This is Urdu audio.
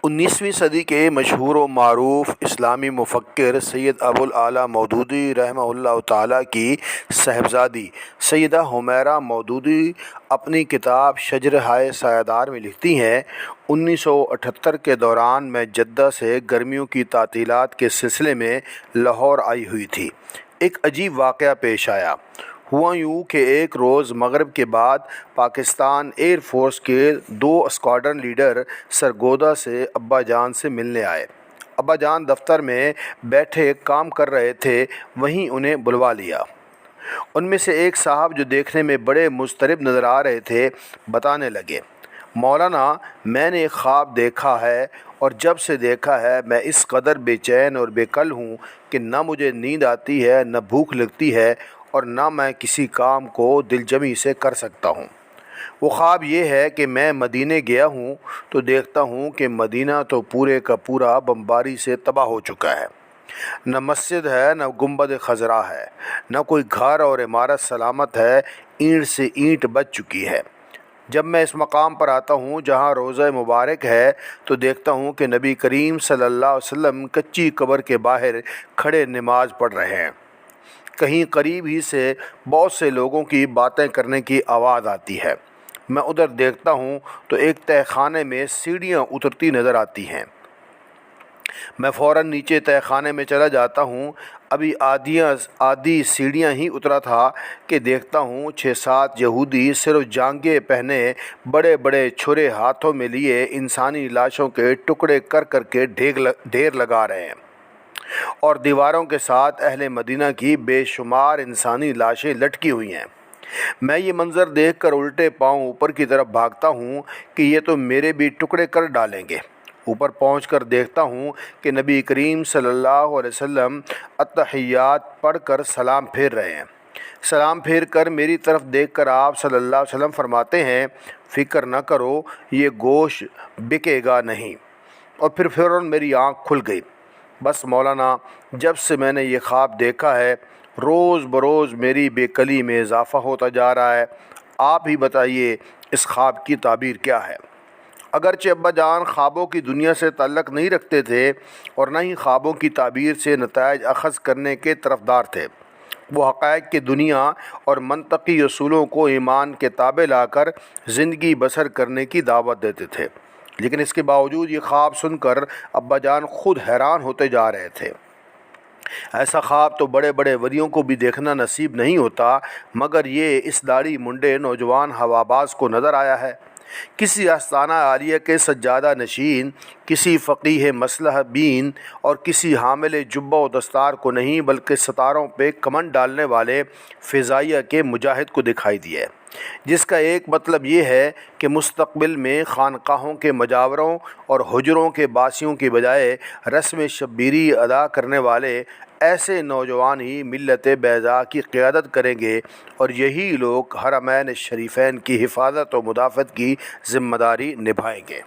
19ویں صدی کے مشہور و معروف اسلامی مفکر سید ابوالعلا مودودی رحمہ اللہ تعالیٰ کی صاحبزادی سیدہ حمیرہ مودودی اپنی کتاب شجرہائے سایہدار میں لکھتی ہیں، 1978 کے دوران میں جدہ سے گرمیوں کی تعطیلات کے سلسلے میں لاہور آئی ہوئی تھی۔ ایک عجیب واقعہ پیش آیا۔ ہوا یوں کہ ایک روز مغرب کے بعد پاکستان ایئر فورس کے 2 اسکواڈرن لیڈر سرگودا سے ابا جان سے ملنے آئے۔ ابا جان دفتر میں بیٹھے کام کر رہے تھے، وہیں انہیں بلوا لیا۔ ان میں سے ایک صاحب جو دیکھنے میں بڑے مضطرب نظر آ رہے تھے، بتانے لگے، مولانا میں نے ایک خواب دیکھا ہے، اور جب سے دیکھا ہے میں اس قدر بے چین اور بے کل ہوں کہ نہ مجھے نیند آتی ہے، نہ بھوک لگتی ہے، اور نہ میں کسی کام کو دل جمی سے کر سکتا ہوں۔ وہ خواب یہ ہے کہ میں مدینے گیا ہوں تو دیکھتا ہوں کہ مدینہ تو پورے کا پورا بمباری سے تباہ ہو چکا ہے۔ نہ مسجد ہے، نہ گنبد خضرا ہے، نہ کوئی گھر اور عمارت سلامت ہے، اینٹ سے اینٹ بچ چکی ہے۔ جب میں اس مقام پر آتا ہوں جہاں روضہ مبارک ہے تو دیکھتا ہوں کہ نبی کریم صلی اللہ علیہ وسلم کچی قبر کے باہر کھڑے نماز پڑھ رہے ہیں۔ کہیں قریب ہی سے بہت سے لوگوں کی باتیں کرنے کی آواز آتی ہے۔ میں ادھر دیکھتا ہوں تو ایک تہہ خانے میں سیڑھیاں اترتی نظر آتی ہیں۔ میں فوراً نیچے تہہ خانے میں چلا جاتا ہوں۔ ابھی آدھی سیڑھیاں ہی اترا تھا کہ دیکھتا ہوں 6-7 یہودی صرف جانگیں پہنے بڑے بڑے چھرے ہاتھوں میں لیے انسانی لاشوں کے ٹکڑے کر کر کے ڈھیر لگا رہے ہیں، اور دیواروں کے ساتھ اہل مدینہ کی بے شمار انسانی لاشیں لٹکی ہوئی ہیں۔ میں یہ منظر دیکھ کر الٹے پاؤں اوپر کی طرف بھاگتا ہوں کہ یہ تو میرے بھی ٹکڑے کر ڈالیں گے۔ اوپر پہنچ کر دیکھتا ہوں کہ نبی کریم صلی اللہ علیہ وسلم التحیات پڑھ کر سلام پھیر رہے ہیں۔ سلام پھیر کر میری طرف دیکھ کر آپ صلی اللہ علیہ وسلم فرماتے ہیں، فکر نہ کرو، یہ گوشت بکے گا نہیں۔ اور پھر فوراً میری آنکھ کھل گئی۔ بس مولانا، جب سے میں نے یہ خواب دیکھا ہے، روز بروز میری بے کلی میں اضافہ ہوتا جا رہا ہے۔ آپ ہی بتائیے اس خواب کی تعبیر کیا ہے؟ اگرچہ ابا جان خوابوں کی دنیا سے تعلق نہیں رکھتے تھے اور نہ ہی خوابوں کی تعبیر سے نتائج اخذ کرنے کے طرفدار تھے، وہ حقائق کی دنیا اور منطقی اصولوں کو ایمان کے تابع لا کر زندگی بسر کرنے کی دعوت دیتے تھے، لیکن اس کے باوجود یہ خواب سن کر ابا جان خود حیران ہوتے جا رہے تھے۔ ایسا خواب تو بڑے بڑے ولیوں کو بھی دیکھنا نصیب نہیں ہوتا، مگر یہ اس داڑھی منڈے نوجوان ہواباز کو نظر آیا ہے۔ کسی آستانہ عالیہ کے سجادہ نشین، کسی فقیہ مسلح بین اور کسی حامل جبہ و دستار کو نہیں، بلکہ ستاروں پہ کمند ڈالنے والے فضائیہ کے مجاہد کو دکھائی دیا ہے، جس کا ایک مطلب یہ ہے کہ مستقبل میں خانقاہوں کے مجاوروں اور حجروں کے باسیوں کی بجائے رسم شبیری ادا کرنے والے ایسے نوجوان ہی ملت بیضاء کی قیادت کریں گے، اور یہی لوگ حرمین شریفین کی حفاظت و مدافعت کی ذمہ داری نبھائیں گے۔